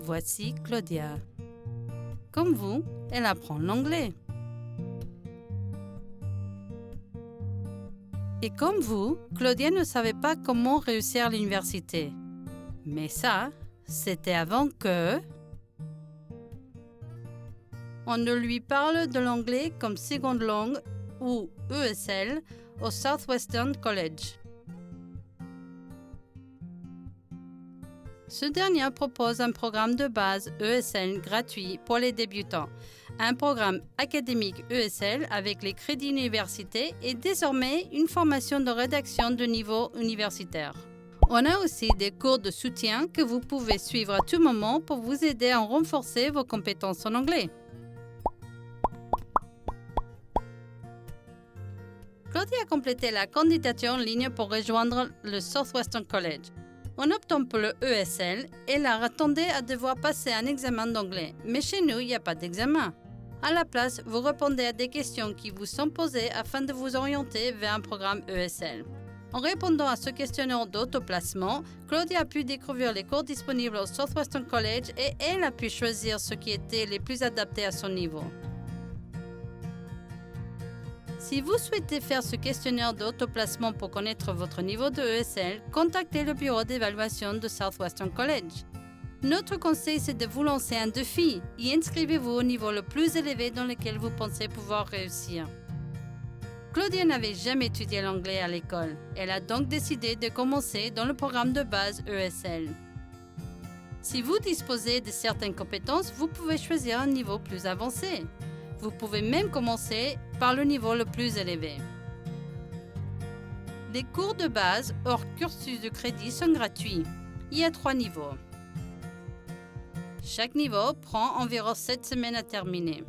voici Claudia. Comme vous, elle apprend l'anglais. Et comme vous, Claudia ne savait pas comment réussir à l'université. Mais ça, c'était avant que... on ne lui parle de l'anglais comme seconde langue ou ESL au Southwestern College. Ce dernier propose un programme de base ESL gratuit pour les débutants, un programme académique ESL avec les crédits universités et désormais une formation de rédaction de niveau universitaire. On a aussi des cours de soutien que vous pouvez suivre à tout moment pour vous aider à renforcer vos compétences en anglais. Claudia a complété la candidature en ligne pour rejoindre le Southwestern College. En optant pour le ESL, elle attendait à devoir passer un examen d'anglais, mais chez nous, il n'y a pas d'examen. À la place, vous répondez à des questions qui vous sont posées afin de vous orienter vers un programme ESL. En répondant à ce questionnaire d'autoplacement, Claudia a pu découvrir les cours disponibles au Southwestern College et elle a pu choisir ceux qui étaient les plus adaptés à son niveau. Si vous souhaitez faire ce questionnaire d'autoplacement pour connaître votre niveau de ESL, contactez le bureau d'évaluation de Southwestern College. Notre conseil, c'est de vous lancer un défi et inscrivez-vous au niveau le plus élevé dans lequel vous pensez pouvoir réussir. Claudia n'avait jamais étudié l'anglais à l'école. Elle a donc décidé de commencer dans le programme de base ESL. Si vous disposez de certaines compétences, vous pouvez choisir un niveau plus avancé. Vous pouvez même commencer par le niveau le plus élevé. Les cours de base hors cursus de crédit sont gratuits. Il y a 3 niveaux. Chaque niveau prend environ 7 semaines à terminer.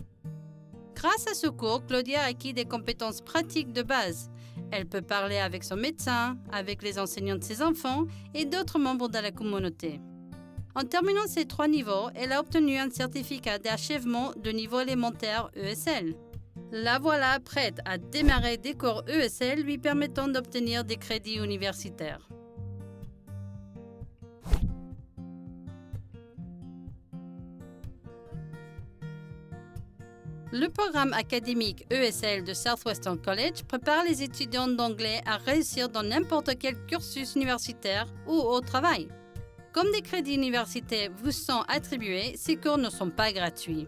Grâce à ce cours, Claudia a acquis des compétences pratiques de base. Elle peut parler avec son médecin, avec les enseignants de ses enfants et d'autres membres de la communauté. En terminant ces 3 niveaux, elle a obtenu un certificat d'achèvement de niveau élémentaire ESL. La voilà prête à démarrer des cours ESL lui permettant d'obtenir des crédits universitaires. Le programme académique ESL de Southwestern College prépare les étudiants d'anglais à réussir dans n'importe quel cursus universitaire ou au travail. Comme des crédits universitaires vous sont attribués, ces cours ne sont pas gratuits.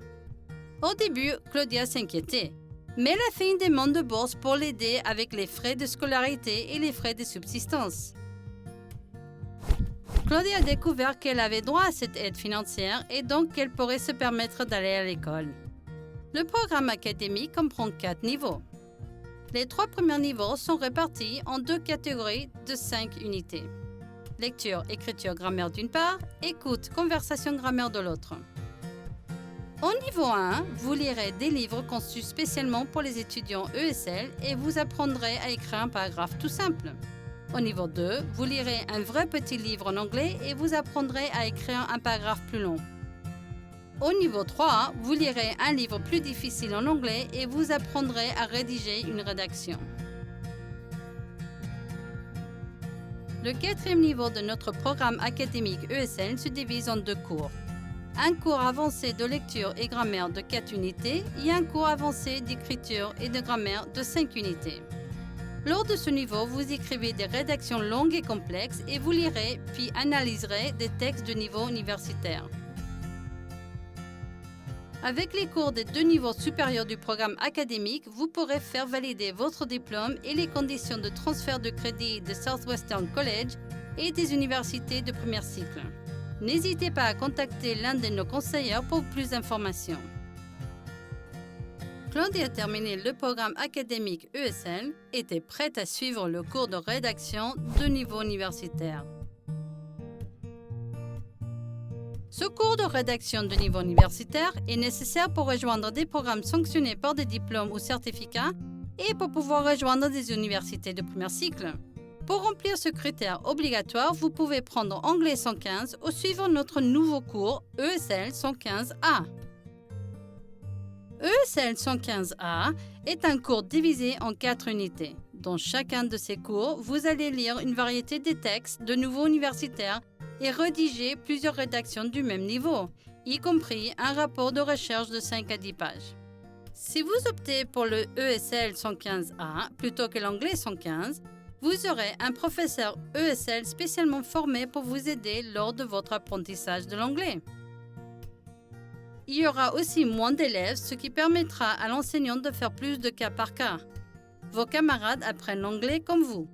Au début, Claudia s'inquiétait, mais elle a fait une demande de bourse pour l'aider avec les frais de scolarité et les frais de subsistance. Claudia a découvert qu'elle avait droit à cette aide financière et donc qu'elle pourrait se permettre d'aller à l'école. Le programme académique comprend 4 niveaux. Les 3 premiers niveaux sont répartis en 2 catégories de 5 unités. Lecture, écriture, grammaire d'une part, écoute, conversation, grammaire de l'autre. Au niveau 1, vous lirez des livres conçus spécialement pour les étudiants ESL et vous apprendrez à écrire un paragraphe tout simple. Au niveau 2, vous lirez un vrai petit livre en anglais et vous apprendrez à écrire un paragraphe plus long. Au niveau 3, vous lirez un livre plus difficile en anglais et vous apprendrez à rédiger une rédaction. Le 4e niveau de notre programme académique ESL se divise en 2 cours. Un cours avancé de lecture et grammaire de 4 unités et un cours avancé d'écriture et de grammaire de 5 unités. Lors de ce niveau, vous écrivez des rédactions longues et complexes et vous lirez puis analyserez des textes de niveau universitaire. Avec les cours des 2 niveaux supérieurs du programme académique, vous pourrez faire valider votre diplôme et les conditions de transfert de crédit de Southwestern College et des universités de premier cycle. N'hésitez pas à contacter l'un de nos conseillers pour plus d'informations. Claudia a terminé le programme académique ESL et était prête à suivre le cours de rédaction de niveau universitaire. Ce cours de rédaction de niveau universitaire est nécessaire pour rejoindre des programmes sanctionnés par des diplômes ou certificats et pour pouvoir rejoindre des universités de premier cycle. Pour remplir ce critère obligatoire, vous pouvez prendre Anglais 115 ou suivre notre nouveau cours ESL 115A. ESL 115A est un cours divisé en 4 unités. Dans chacun de ces cours, vous allez lire une variété de textes de niveau universitaire et rédiger plusieurs rédactions du même niveau, y compris un rapport de recherche de 5 à 10 pages. Si vous optez pour le ESL 115A plutôt que l'anglais 115, vous aurez un professeur ESL spécialement formé pour vous aider lors de votre apprentissage de l'anglais. Il y aura aussi moins d'élèves, ce qui permettra à l'enseignant de faire plus de cas par cas. Vos camarades apprennent l'anglais comme vous.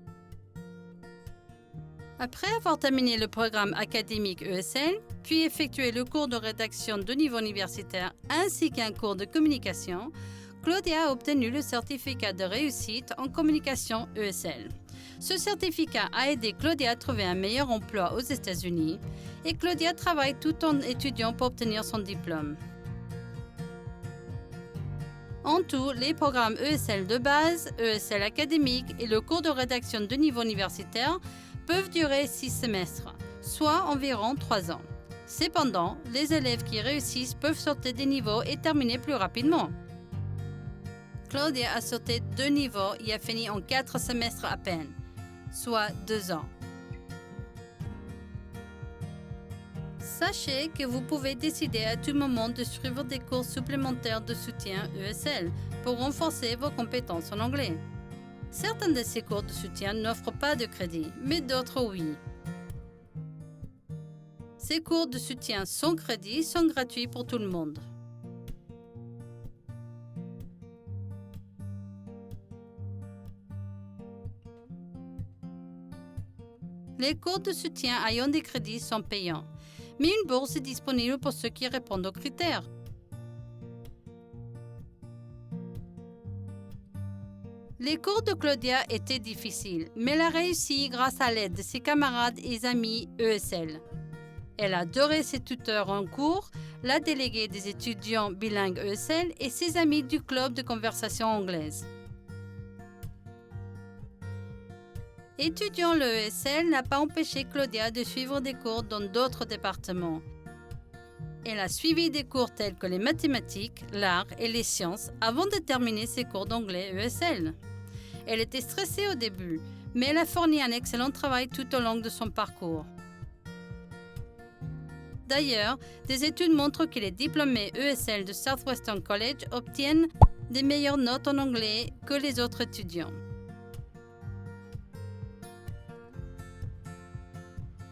Après avoir terminé le programme académique ESL, puis effectué le cours de rédaction de niveau universitaire ainsi qu'un cours de communication, Claudia a obtenu le certificat de réussite en communication ESL. Ce certificat a aidé Claudia à trouver un meilleur emploi aux États-Unis et Claudia travaille tout en étudiant pour obtenir son diplôme. En tout, les programmes ESL de base, ESL académique et le cours de rédaction de niveau universitaire peuvent durer 6 semestres, soit environ 3 ans. Cependant, les élèves qui réussissent peuvent sauter des niveaux et terminer plus rapidement. Claudia a sauté 2 niveaux et a fini en 4 semestres à peine, soit 2 ans. Sachez que vous pouvez décider à tout moment de suivre des cours supplémentaires de soutien ESL pour renforcer vos compétences en anglais. Certains de ces cours de soutien n'offrent pas de crédit, mais d'autres oui. Ces cours de soutien sans crédit sont gratuits pour tout le monde. Les cours de soutien ayant des crédits sont payants, mais une bourse est disponible pour ceux qui répondent aux critères. Les cours de Claudia étaient difficiles, mais elle a réussi grâce à l'aide de ses camarades et amis ESL. Elle a adoré ses tuteurs en cours, la déléguée des étudiants bilingues ESL et ses amis du club de conversation anglaise. Étudiant le ESL n'a pas empêché Claudia de suivre des cours dans d'autres départements. Elle a suivi des cours tels que les mathématiques, l'art et les sciences avant de terminer ses cours d'anglais ESL. Elle était stressée au début, mais elle a fourni un excellent travail tout au long de son parcours. D'ailleurs, des études montrent que les diplômés ESL de Southwestern College obtiennent des meilleures notes en anglais que les autres étudiants.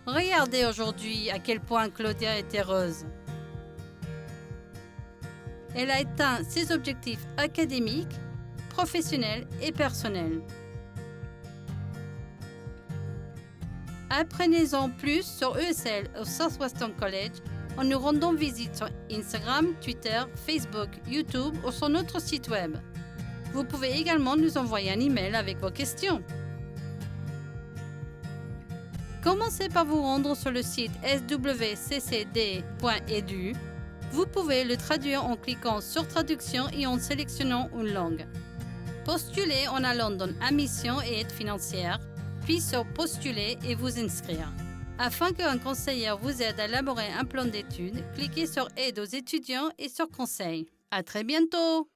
Regardez aujourd'hui à quel point Claudia est heureuse. Elle a atteint ses objectifs académiques, professionnels et personnels. Apprenez-en plus sur ESL au Southwestern College en nous rendant visite sur Instagram, Twitter, Facebook, YouTube ou sur notre site web. Vous pouvez également nous envoyer un email avec vos questions. Commencez par vous rendre sur le site swccd.edu. Vous pouvez le traduire en cliquant sur Traduction et en sélectionnant une langue. Postulez en allant dans Admission et aide financière, puis sur Postuler et vous inscrire. Afin qu'un conseiller vous aide à élaborer un plan d'études, cliquez sur Aide aux étudiants et sur Conseil. À très bientôt!